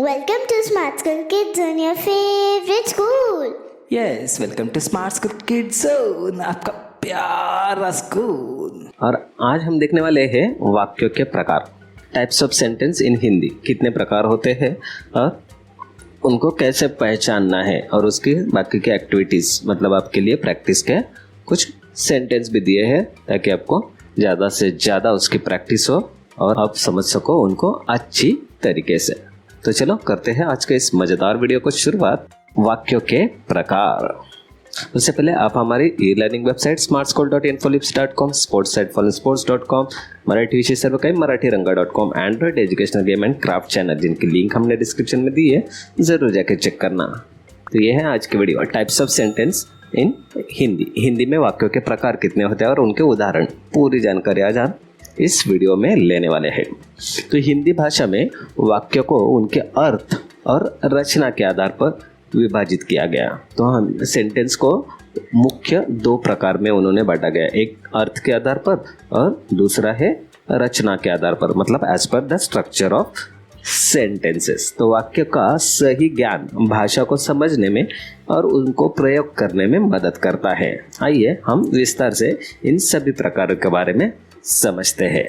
Welcome to Smart School Kids Zone, your favorite school. Yes, welcome to smart school kids zone, आपका प्यारा school. और आज हम देखने वाले हैं वाक्यों के प्रकार, types of sentence in Hindi. कितने प्रकार होते हैं और उनको कैसे पहचानना है, और उसकी बाकी के एक्टिविटीज़, मतलब आपके लिए प्रैक्टिस के कुछ सेंटेंस भी दिए हैं ताकि आपको ज़्यादा से ज़्यादा उसकी प्रैक्टिस हो और आप समझ सको उनको अच्छी तरीके से। तो चलो करते हैं आज के इस मज़ेदार वीडियो को शुरुआत। वाक्यों के प्रकार। उससे पहले आप हमारी e learning website smartschool.infolips.com, sports site फॉलोस्पोर्ट्स.com, मराठी विषय सर्व काही मराठीरंगा.com, android educational game and craft channel, जिनकी लिंक हमने डिस्क्रिप्शन में दी है, ज़रूर जाके चेक करना। तो ये है आज की video, types of sentence in Hindi. Hindi में वाक्यों के प्रकार कितने होते हैं और उनके उदाहरण, पूरी जानकारी आज हम इस वीडियो में लेने वाले हैं। तो हिंदी भाषा में वाक्य को उनके अर्थ और रचना के आधार पर विभाजित किया गया। तो हम सेंटेंस को मुख्य दो प्रकार में उन्होंने बांटा गया, एक अर्थ के आधार पर और दूसरा है रचना के आधार पर, मतलब as per the structure of sentences. तो वाक्य का सही ज्ञान भाषा को समझने में और उनको प्रयोग करने में मदद करता है। आइए हम विस्तार से इन सभी प्रकारों के बारे में समझते हैं।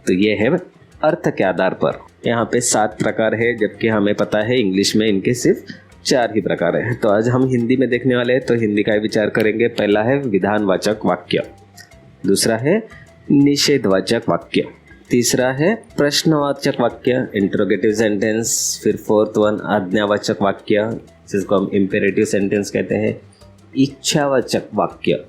तो ये है अर्थ के आधार पर। यहाँ पे 7 प्रकार है, जबकि हमें पता है इंग्लिश में इनके सिर्फ 4 ही प्रकार है। तो आज हम हिंदी में देखने वाले हैं, तो हिंदी का विचार करेंगे। पहला है विधानवाचक वाक्य, दूसरा है निषेधवाचक वाक्य, तीसरा है प्रश्नवाचक वाक्य, इंटरोगेटिव सेंटेंस, फिर फोर्थ वन आज्ञावाचक वाक्य, जिसको हम इम्पेरेटिव सेंटेंस कहते हैं, इच्छावाचक वाक्य,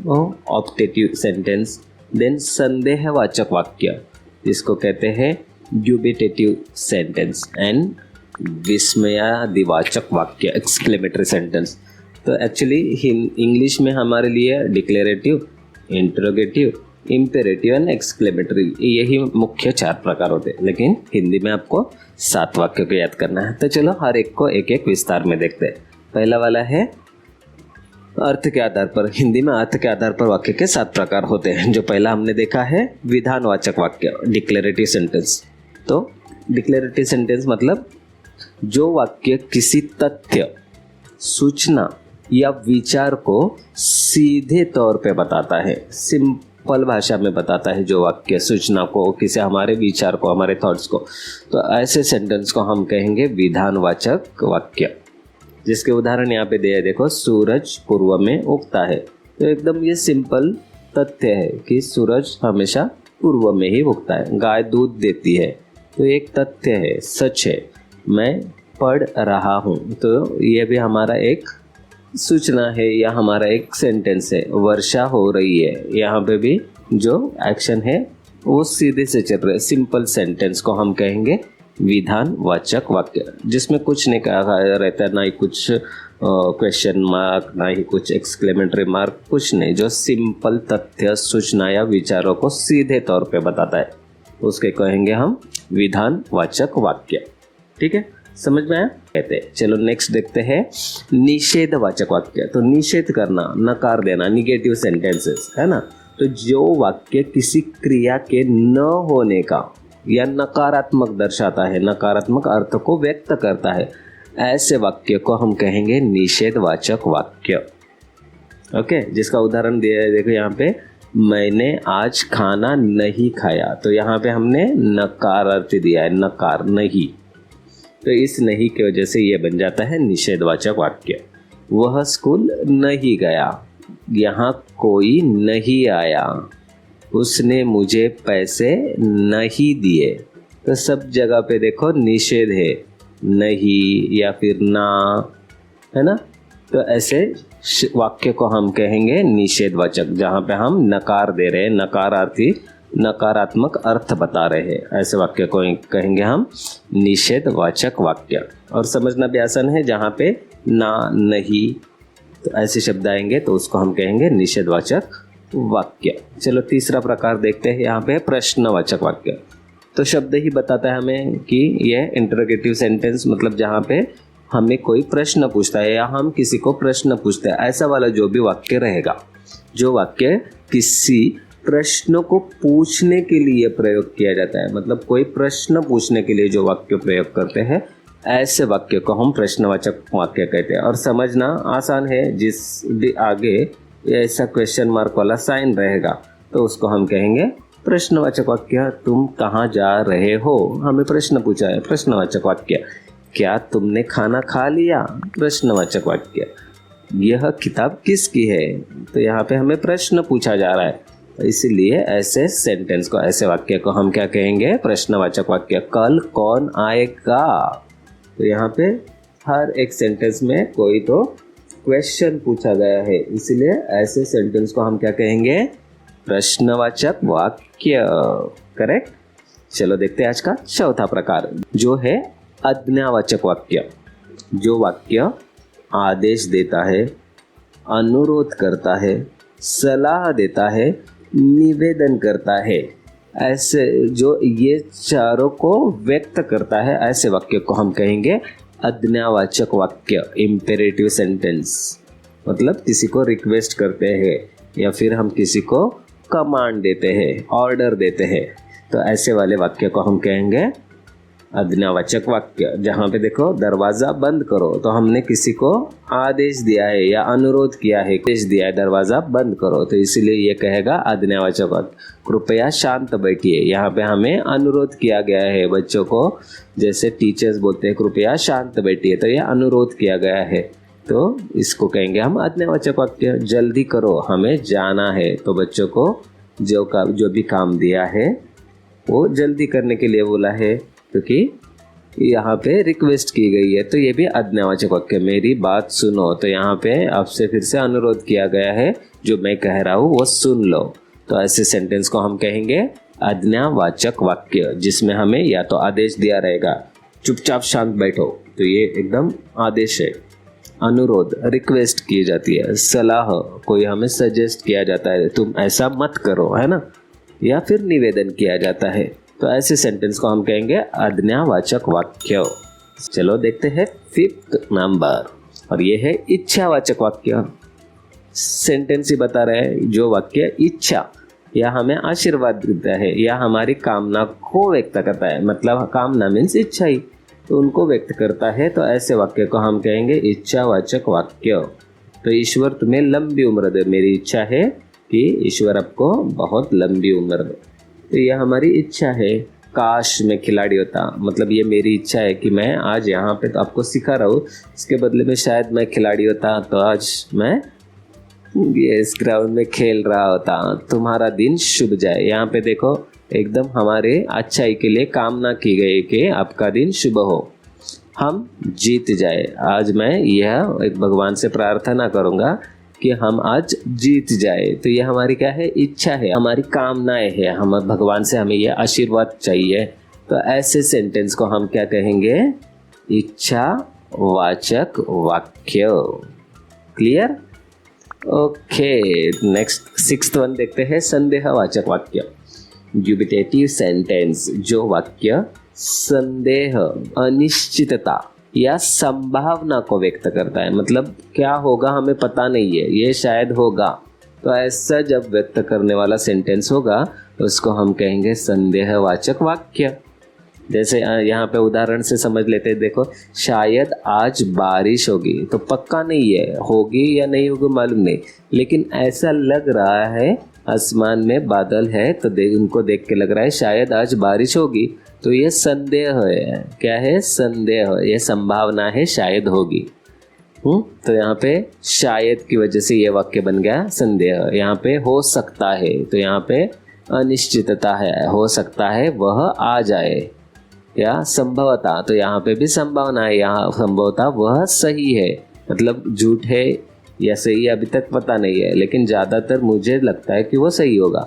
ऑप्टेटिव सेंटेंस, देन संदेहवाचक वाक्य, जिसको कहते हैं ड्यूबिटेटिव सेंटेंस, एंड विस्मयादिवाचक वाक्य, एक्सक्लेमेटरी सेंटेंस। तो एक्चुअली इंग्लिश में हमारे लिए declarative, interrogative, imperative and exclamatory, यही मुख्य 4 प्रकार होते हैं, लेकिन हिंदी में आपको 7 वाक्यों को याद करना है। तो चलो हर एक को एक एक विस्तार में देखते हैं। पहला वाला है अर्थ के आधार पर। हिंदी में अर्थ के आधार पर वाक्य के 7 प्रकार होते हैं। जो पहला हमने देखा है विधानवाचक वाक्य, डिक्लेरेटिव सेंटेंस। तो डिक्लेरेटिव सेंटेंस मतलब जो वाक्य किसी तथ्य, सूचना या विचार को सीधे तौर पे बताता है, सिंपल भाषा में बताता है, जो वाक्य सूचना को, किसी हमारे विचार को, हमारे थॉट्स को, तो ऐसे सेंटेंस को हम कहेंगे विधानवाचक वाक्य। जिसके उदाहरण यहाँ पे दिए, देखो, सूरज पूर्व में उगता है। तो एकदम ये सिंपल तथ्य है कि सूरज हमेशा पूर्व में ही उगता है। गाय दूध देती है, तो एक तथ्य है, सच है। मैं पढ़ रहा हूँ, तो ये भी हमारा एक सूचना है या हमारा एक सेंटेंस है। वर्षा हो रही है, यहाँ पे भी जो एक्शन है वो सीधे से चल रहा है। सिंपल सेंटेंस को हम कहेंगे विधानवाचक वाक्य, जिसमें कुछ नहीं कहा रहता है, ना ही कुछ क्वेश्चन मार्क, ना ही कुछ एक्सक्लेमेटरी मार्क, कुछ नहीं। जो सिंपल तथ्य, सूचना या विचारों को सीधे तौर पे बताता है, उसके कहेंगे हम विधानवाचक वाक्य। ठीक है, समझ में आया? कहते हैं। चलो नेक्स्ट देखते हैं निषेधवाचक वाक्य। तो निषेध करना, नकार देना, निगेटिव सेंटेंसेस है ना। तो जो वाक्य किसी क्रिया के न होने का या नकारात्मक दर्शाता है, नकारात्मक अर्थ को व्यक्त करता है, ऐसे वाक्य को हम कहेंगे निषेधवाचक वाक्य। ओके, जिसका उदाहरण दिया है, देखो यहाँ पे, मैंने आज खाना नहीं खाया। तो यहाँ पे हमने नकार अर्थ दिया है, नकार, नहीं। तो इस नहीं की वजह से ये बन जाता है निषेधवाचक वाक्य। वह स्कूल नहीं गया, यहाँ कोई नहीं आया, उसने मुझे पैसे नहीं दिए। तो सब जगह पे देखो निषेध है, नहीं या फिर ना, है ना। तो ऐसे वाक्य को हम कहेंगे निषेधवाचक, जहाँ पे हम नकार दे रहे हैं, नकारार्थी, नकारात्मक अर्थ बता रहे हैं, ऐसे वाक्य को कहेंगे हम निषेधवाचक वाक्य। और समझना भी आसान है, जहाँ पे ना, नहीं, तो ऐसे शब्द आएंगे तो उसको हम कहेंगे निषेधवाचक वाक्य। चलो तीसरा प्रकार देखते हैं, यहाँ पे प्रश्नवाचक वाक्य। तो शब्द ही बताता है हमें कि यह इंटरोगेटिव सेंटेंस, मतलब जहाँ पे हमें कोई प्रश्न पूछता है या हम किसी को प्रश्न पूछते हैं, ऐसा वाला जो भी वाक्य रहेगा, जो वाक्य किसी प्रश्न को पूछने के लिए प्रयोग किया जाता है, मतलब कोई प्रश्न पूछने के लिए जो वाक्य प्रयोग करते हैं, ऐसे वाक्य को हम प्रश्नवाचक वाक्य कहते हैं। और समझना आसान है, जिस भी आगे ऐसा क्वेश्चन मार्क वाला साइन रहेगा तो उसको हम कहेंगे प्रश्नवाचक वाक्य। तुम कहाँ जा रहे हो, हमें प्रश्न पूछा है, प्रश्नवाचक वाक्य। क्या तुमने खाना खा लिया, प्रश्नवाचक वाक्य। यह किताब किसकी है, तो यहाँ पे हमें प्रश्न पूछा जा रहा है, इसीलिए ऐसे सेंटेंस को, ऐसे वाक्य को हम क्या कहेंगे, प्रश्नवाचक वाक्य। कल कौन आएगा, तो यहाँ पे हर एक सेंटेंस में कोई तो क्वेश्चन पूछा गया है, इसलिए ऐसे सेंटेंस को हम क्या कहेंगे, प्रश्नवाचक वाक्य। करेक्ट। चलो देखते हैं आज का चौथा प्रकार, जो है आज्ञावाचक वाक्य। जो वाक्य आदेश देता है, अनुरोध करता है, सलाह देता है, निवेदन करता है, ऐसे जो ये चारों को व्यक्त करता है, ऐसे वाक्य को हम कहेंगे आज्ञावाचक वाक्य, इम्पेरेटिव सेंटेंस। मतलब किसी को रिक्वेस्ट करते हैं या फिर हम किसी को कमांड देते हैं, ऑर्डर देते हैं, तो ऐसे वाले वाक्य को हम कहेंगे आज्ञावाचक वाक्य। जहाँ पे देखो दरवाज़ा बंद करो, तो हमने किसी को आदेश दिया है या अनुरोध किया है, आदेश दिया है दरवाज़ा बंद करो, तो इसीलिए ये कहेगा आज्ञावाचक वाक्य। कृपया शांत बैठिए, यहाँ पे हमें अनुरोध किया गया है बच्चों को, जैसे टीचर्स बोलते हैं कृपया शांत बैठिए, तो ये अनुरोध किया गया है, तो इसको कहेंगे हम आज्ञावाचक वाक्य। जल्दी करो, हमें जाना है, तो बच्चों को जो भी काम दिया है वो जल्दी करने के लिए बोला है, क्योंकि यहाँ पे रिक्वेस्ट की गई है, तो ये भी आज्ञावाचक वाक्य। मेरी बात सुनो, तो यहाँ पे आपसे फिर से अनुरोध किया गया है, जो मैं कह रहा हूँ वो सुन लो, तो ऐसे सेंटेंस को हम कहेंगे आज्ञावाचक वाक्य, जिसमें हमें या तो आदेश दिया रहेगा चुपचाप शांत बैठो, तो ये एकदम आदेश है। अनुरोध, रिक्वेस्ट की जाती है। सलाह, कोई हमें सजेस्ट किया जाता है तुम ऐसा मत करो, है ना, या फिर निवेदन किया जाता है, तो ऐसे सेंटेंस को हम कहेंगे आज्ञावाचक वाक्य। चलो देखते हैं फिफ्थ नंबर, और ये है इच्छावाचक वाक्य। सेंटेंस ही बता रहे हैं जो वाक्य इच्छा या हमें आशीर्वाद देता है या हमारी कामना को व्यक्त करता है, मतलब कामना मीन्स इच्छा ही, तो उनको व्यक्त करता है, तो ऐसे वाक्य को हम कहेंगे इच्छावाचक वाक्य। तो ईश्वर तुम्हें लंबी उम्र दे, मेरी इच्छा है कि ईश्वर आपको बहुत लंबी उम्र दे, तो यह हमारी इच्छा है। काश मैं खिलाड़ी होता, मतलब ये मेरी इच्छा है कि मैं आज यहाँ पे तो आपको सिखा रहा हूँ, इसके बदले में शायद मैं खिलाड़ी होता तो आज मैं इस ग्राउंड में खेल रहा होता। तुम्हारा दिन शुभ जाए, यहाँ पे देखो एकदम हमारे अच्छाई के लिए कामना की गई कि आपका दिन शुभ हो, हम जीत जाए। आज मैं यह एक भगवान से प्रार्थना करूँगा कि हम आज जीत जाए, तो ये हमारी क्या है, इच्छा है, हमारी कामनाएं है, हम भगवान से हमें ये आशीर्वाद चाहिए, तो ऐसे सेंटेंस को हम क्या कहेंगे, इच्छावाचक वाक्य। Clear? Okay, next sixth one देखते हैं, संदेहवाचक वाक्य। ड्यूबिटेटिव सेंटेंस, जो वाक्य संदेह, अनिश्चितता या संभावना को व्यक्त करता है, मतलब क्या होगा हमें पता नहीं है, ये शायद होगा, तो ऐसा जब व्यक्त करने वाला सेंटेंस होगा तो उसको हम कहेंगे संदेहवाचक वाक्य। जैसे यहाँ पे उदाहरण से समझ लेते हैं, देखो शायद आज बारिश होगी, तो पक्का नहीं है, होगी या नहीं होगी मालूम नहीं, लेकिन ऐसा लग रहा है, आसमान में बादल है तो उनको देख के लग रहा है शायद आज बारिश होगी, तो ये संदेह है। क्या है? संदेह, ये संभावना है शायद होगी। तो यहाँ पे शायद की वजह से ये वाक्य बन गया संदेह। यहाँ पे हो सकता है, तो यहाँ पे अनिश्चितता है, हो सकता है वह आ जाए, या संभवता, तो यहाँ पे भी संभावना है, यहाँ संभवता वह सही है, मतलब झूठ है या सही अभी तक पता नहीं है, लेकिन ज़्यादातर मुझे लगता है कि वो सही होगा,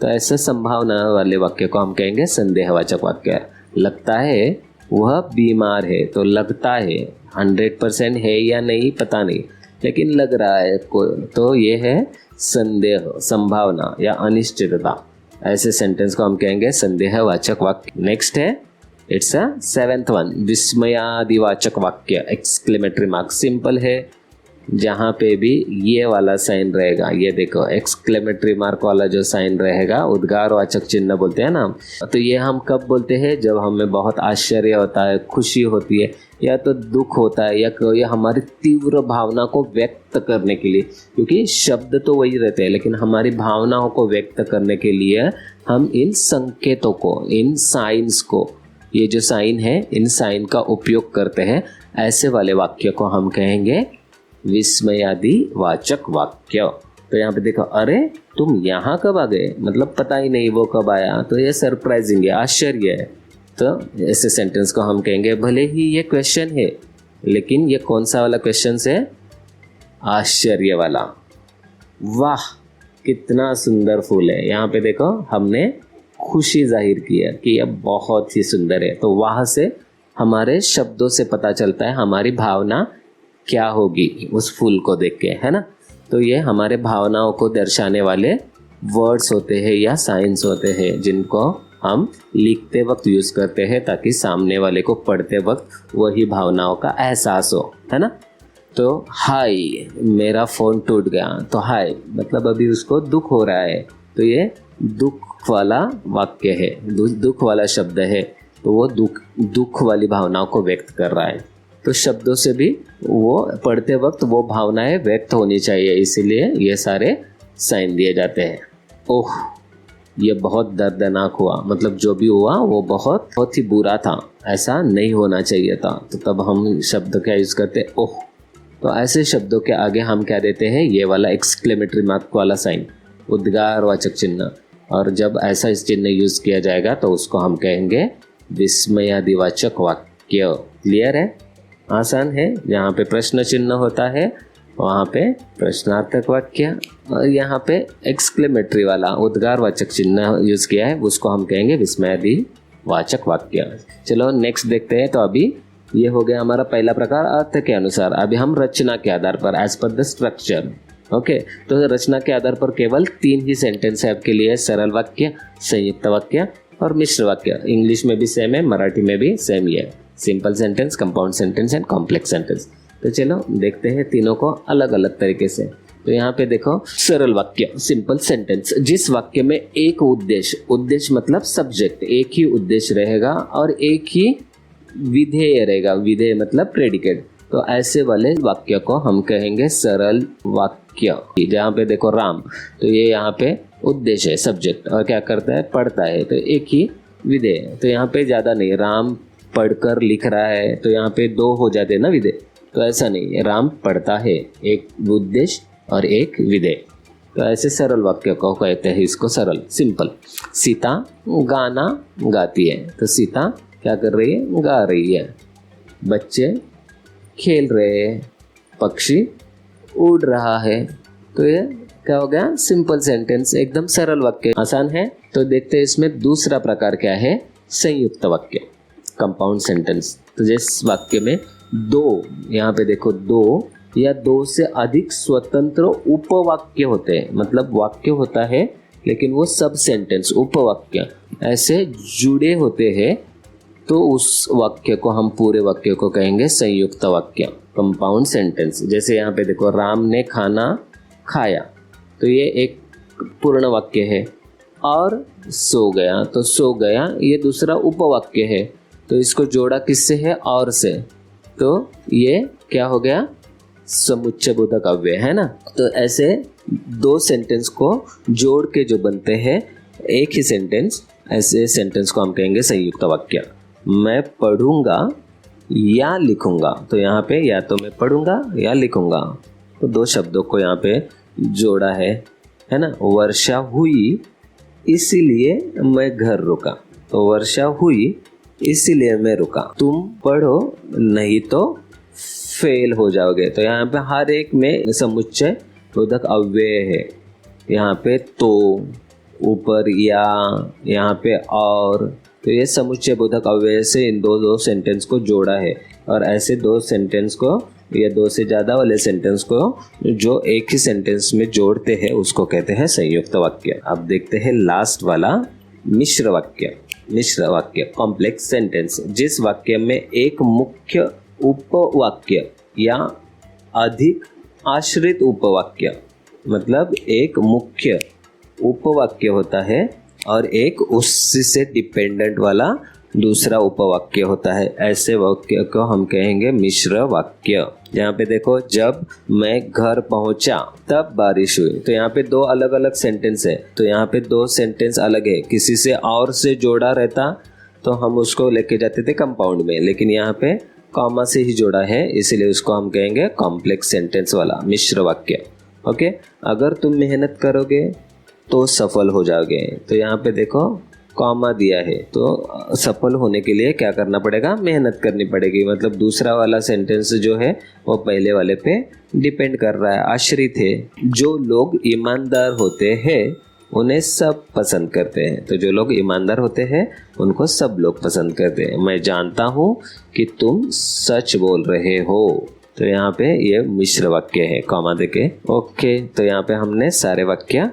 तो ऐसे संभावना वाले वाक्य को हम कहेंगे संदेहवाचक वाक्य। लगता है वह बीमार है, तो लगता है 100% है या नहीं पता नहीं, लेकिन लग रहा है तो ये है संदेह, संभावना या अनिश्चितता। ऐसे सेंटेंस को हम कहेंगे संदेहवाचक वाक्य। नेक्स्ट है, इट्स अ 7th वन, विस्मयादिवाचक वाक्य, एक्सक्लेमेटरी मार्क। सिंपल है, जहाँ पे भी ये वाला साइन रहेगा, ये देखो एक्सक्लेमेटरी मार्क वाला जो साइन रहेगा, उद्गारवाचक चिन्ह बोलते हैं ना। तो ये हम कब बोलते हैं? जब हमें बहुत आश्चर्य होता है, खुशी होती है, या तो दुख होता है, या कोई हमारी तीव्र भावना को व्यक्त करने के लिए, क्योंकि शब्द तो वही रहते हैं लेकिन हमारी भावनाओं को व्यक्त करने के लिए हम इन संकेतों को, इन साइंस को, ये जो साइन है इन साइन का उपयोग करते हैं। ऐसे वाले वाक्य को हम कहेंगे विस्मयादि वाचक वाक्य। तो यहाँ पे देखो, अरे तुम यहाँ कब आ गए, मतलब पता ही नहीं वो कब आया, तो ये सरप्राइजिंग है, आश्चर्य है। तो ऐसे सेंटेंस को हम कहेंगे, भले ही ये क्वेश्चन है लेकिन ये कौन सा वाला क्वेश्चन है? आश्चर्य वाला। वाह कितना सुंदर फूल है, यहाँ पे देखो हमने खुशी जाहिर की है कि यह बहुत ही सुंदर है। तो वहाँ से हमारे शब्दों से पता चलता है हमारी भावना क्या होगी उस फूल को देख के, है ना। तो ये हमारे भावनाओं को दर्शाने वाले वर्ड्स होते हैं या साइंस होते हैं, जिनको हम लिखते वक्त यूज़ करते हैं ताकि सामने वाले को पढ़ते वक्त वही भावनाओं का एहसास हो, है ना। तो हाय मेरा फ़ोन टूट गया, तो हाय मतलब अभी उसको दुख हो रहा है, तो ये दुख वाला वाक्य है, दुख वाला शब्द है, तो वो दुख वाली भावनाओं को व्यक्त कर रहा है। तो शब्दों से भी वो पढ़ते वक्त वो भावनाएं व्यक्त होनी चाहिए, इसीलिए ये सारे साइन दिए जाते हैं। ओह ये बहुत दर्दनाक हुआ, मतलब जो भी हुआ वो बहुत ही बुरा था, ऐसा नहीं होना चाहिए था, तो तब हम शब्द क्या यूज़ करते, ओह। तो ऐसे शब्दों के आगे हम क्या देते हैं, ये वाला एक्सक्लेमेटरी मार्क वाला साइन, उद्गारवाचक चिन्ह। और जब ऐसा इस चिन्ह यूज़ किया जाएगा तो उसको हम कहेंगे विस्मयादिवाचक वाक्य। क्लियर है, आसान है। यहाँ पे प्रश्न चिन्ह होता है, वहाँ पे प्रश्नार्थक वाक्य, और यहाँ पे एक्सक्लेमेटरी वाला उद्गारवाचक चिन्ह यूज़ किया है, उसको हम कहेंगे विस्मयादिवाचक वाक्य। चलो नेक्स्ट देखते हैं। तो अभी ये हो गया हमारा पहला प्रकार अर्थ के अनुसार। अभी हम रचना के आधार पर, as per the structure, okay. तो रचना के आधार पर केवल 3 ही सेंटेंस है आपके लिए, सरल वाक्य, संयुक्त वाक्य और मिश्र वाक्य। इंग्लिश में भी सेम है, मराठी में भी सेम ही है, simple sentence, compound sentence and complex sentence. तो चलो देखते हैं तीनों को अलग अलग तरीके से। तो यहाँ पे देखो सरल वाक्य, सिंपल सेंटेंस, जिस वाक्य में एक उद्देश्य मतलब सब्जेक्ट, एक ही उद्देश्य रहेगा और एक ही विधेय रहेगा, विधेय मतलब प्रेडिकेट। तो ऐसे वाले वाक्य को हम कहेंगे सरल वाक्य। जहाँ पे देखो राम, तो ये यहाँ पे उद्देश्य है, सब्जेक्ट, और क्या करता है, पढ़ता है, तो एक ही विधेय। तो यहाँ पे ज़्यादा नहीं, राम पढ़कर लिख रहा है, तो यहाँ पे 2 हो जाते हैं ना विधेय, तो ऐसा नहीं है, राम पढ़ता है, एक उद्देश्य और एक विधेय। तो ऐसे सरल वाक्य को कहते हैं, इसको सरल, सिंपल। सीता गाना गाती है, तो सीता क्या कर रही है, गा रही है। बच्चे खेल रहे हैं, पक्षी उड़ रहा है। तो ये क्या हो गया, सिंपल सेंटेंस, एकदम सरल वाक्य, आसान है। तो देखते हैं इसमें दूसरा प्रकार क्या है, संयुक्त वाक्य, कंपाउंड सेंटेंस। तो जिस वाक्य में 2, यहाँ पे देखो 2 या 2 से अधिक स्वतंत्र उपवाक्य होते हैं, मतलब वाक्य होता है लेकिन वो सब सेंटेंस, उपवाक्य ऐसे जुड़े होते हैं, तो उस वाक्य को हम पूरे वाक्य को कहेंगे संयुक्त वाक्य, कंपाउंड सेंटेंस। जैसे यहाँ पे देखो राम ने खाना खाया, तो ये एक पूर्ण वाक्य है। और सो गया, तो सो गया ये दूसरा उपवाक्य है, तो इसको जोड़ा किससे है, और से, तो ये क्या हो गया, समुच्चय बोधक अव्यय, है ना। तो ऐसे 2 सेंटेंस को जोड़ के जो बनते हैं एक ही सेंटेंस, ऐसे सेंटेंस को हम कहेंगे संयुक्त वाक्य। मैं पढ़ूंगा या लिखूंगा, तो यहाँ पे या तो मैं पढ़ूंगा या लिखूंगा, तो 2 शब्दों को यहाँ पे जोड़ा है ना। वर्षा हुई इसीलिए मैं घर रुका, तो वर्षा हुई इसीलिए मैं रुका। तुम पढ़ो नहीं तो फेल हो जाओगे, तो यहाँ पे हर एक में समुच्चय बोधक अव्यय है। यहाँ पे तो, ऊपर या, यहाँ पे और, तो ये समुच्चय बोधक अव्यय से इन 2 सेंटेंस को जोड़ा है। और ऐसे 2 सेंटेंस को या 2 से ज़्यादा वाले सेंटेंस को जो एक ही सेंटेंस में जोड़ते हैं उसको कहते हैं संयुक्त वाक्य। अब देखते हैं लास्ट वाला, मिश्र वाक्य। मिश्र वाक्य, कॉम्प्लेक्स सेंटेंस, जिस वाक्य में एक मुख्य उपवाक्य या अधिक आश्रित उपवाक्य, मतलब एक मुख्य उपवाक्य होता है और एक उससे डिपेंडेंट वाला दूसरा उपवाक्य होता है। ऐसे वाक्य को हम कहेंगे मिश्र वाक्य। यहाँ पे देखो, जब मैं घर पहुंचा तब बारिश हुई, तो यहाँ पे दो अलग अलग सेंटेंस है, तो यहाँ पे दो सेंटेंस अलग है। किसी से और से जोड़ा रहता तो हम उसको लेके जाते थे कंपाउंड में, लेकिन यहाँ पे कॉमा से ही जोड़ा है, इसलिए उसको हम कहेंगे कॉम्प्लेक्स सेंटेंस वाला मिश्र वाक्य। ओके, अगर तुम मेहनत करोगे तो सफल हो जाओगे, तो यहाँ पे देखो कॉमा दिया है, तो सफल होने के लिए क्या करना पड़ेगा, मेहनत करनी पड़ेगी। मतलब दूसरा वाला सेंटेंस जो है वो पहले वाले पे डिपेंड कर रहा है, आश्रित है। जो लोग ईमानदार होते हैं उन्हें सब पसंद करते हैं, तो जो लोग ईमानदार होते हैं उनको सब लोग पसंद करते हैं। मैं जानता हूँ कि तुम सच बोल रहे हो, तो यहाँ पे ये मिश्र वाक्य है कॉमा देके। ओके, तो यहाँ पे हमने सारे वाक्य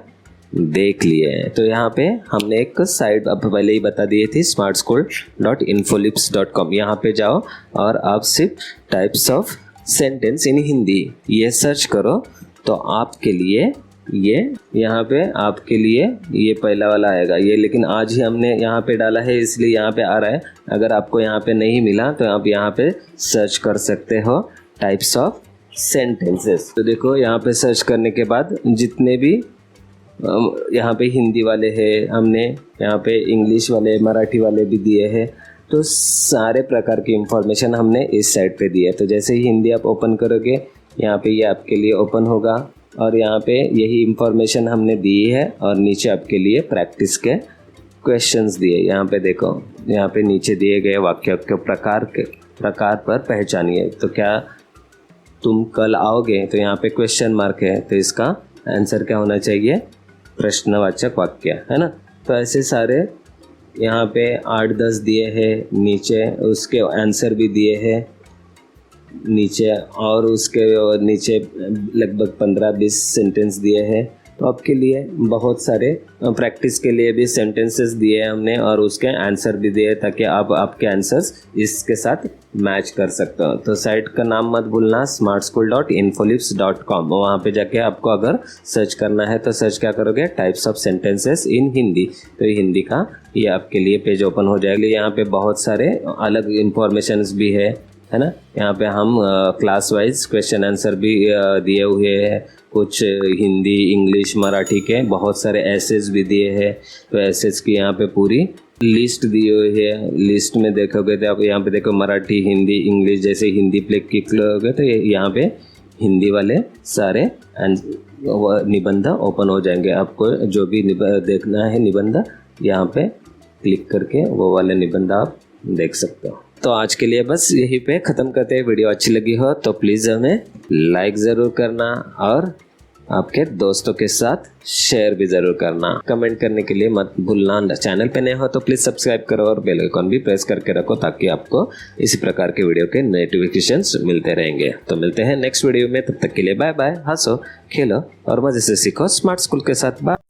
देख लिए हैं। तो यहाँ पे हमने एक साइट अब पहले ही बता दिए थी, smartschool.infolips.com, यहाँ पे जाओ और आप सिर्फ types of sentence in Hindi ये सर्च करो, तो आपके लिए ये यहाँ पे आपके लिए ये पहला वाला आएगा ये, लेकिन आज ही हमने यहाँ पे डाला है इसलिए यहाँ पे आ रहा है। अगर आपको यहाँ पे नहीं मिला तो आप यहाँ पे सर्च कर सकते हो टाइप्स ऑफ सेंटेंसेस। तो देखो यहाँ पे सर्च करने के बाद जितने भी यहाँ पे हिंदी वाले हैं, हमने यहाँ पे इंग्लिश वाले मराठी वाले भी दिए हैं, तो सारे प्रकार की इंफॉर्मेशन हमने इस साइट पे दी है। तो जैसे ही हिंदी आप ओपन करोगे यहाँ पे ये आपके लिए ओपन होगा और यहाँ पे यही इंफॉर्मेशन हमने दी है और नीचे आपके लिए प्रैक्टिस के क्वेश्चंस दिए। यहाँ पे देखो, यहाँ पे नीचे दिए गए वाक्य के प्रकार पर पहचानिए। तो क्या तुम कल आओगे, तो यहाँ पे क्वेश्चन मार्क है, तो इसका आंसर क्या होना चाहिए, प्रश्नवाचक वाक्य, है ना। तो ऐसे सारे यहाँ पे 8-10 दिए हैं, नीचे उसके आंसर भी दिए हैं नीचे, और उसके नीचे लगभग 15-20 सेंटेंस दिए हैं। तो आपके लिए बहुत सारे प्रैक्टिस के लिए भी सेंटेंसेस दिए हैं हमने और उसके आंसर भी दिए, ताकि आप आपके आंसर्स इसके साथ मैच कर सकते हो। तो साइट का नाम मत भूलना, smartschool.infolips.com। वहाँ पे जाके आपको अगर सर्च करना है तो सर्च क्या करोगे, टाइप्स ऑफ सेंटेंसेस इन हिंदी, तो ये हिंदी का ये आपके लिए पेज ओपन हो जाएगा। यहाँ पे बहुत सारे अलग इंफॉर्मेशंस भी है ना। यहाँ पे हम क्लास वाइज क्वेश्चन आंसर भी दिए हुए हैं, कुछ हिंदी इंग्लिश मराठी के बहुत सारे एसेस भी दिए हैं। तो एसेस की यहाँ पे पूरी लिस्ट दी हुई है। लिस्ट में देखोगे तो आप यहाँ पे देखो मराठी हिंदी इंग्लिश, जैसे हिंदी प्ले क्लिक करोगे तो यहाँ पे हिंदी वाले सारे निबंध ओपन हो जाएंगे। आपको जो भी देखना है निबंध, यहाँ पे क्लिक करके वो वाले निबंध आप देख सकते हो। तो आज के लिए बस यहीं पे ख़त्म करते हैं। वीडियो अच्छी लगी हो तो प्लीज़ हमें लाइक ज़रूर करना और आपके दोस्तों के साथ शेयर भी ज़रूर करना। कमेंट करने के लिए मत भूलना। चैनल पे नए हो तो प्लीज़ सब्सक्राइब करो और बेल आइकन भी प्रेस करके रखो, ताकि आपको इसी प्रकार के वीडियो के नोटिफिकेशंस मिलते रहेंगे। तो मिलते हैं नेक्स्ट वीडियो में, तब तक के लिए बाय बाय। हंसो, खेलो और मज़े से सीखो स्मार्ट स्कूल के साथ। बाय।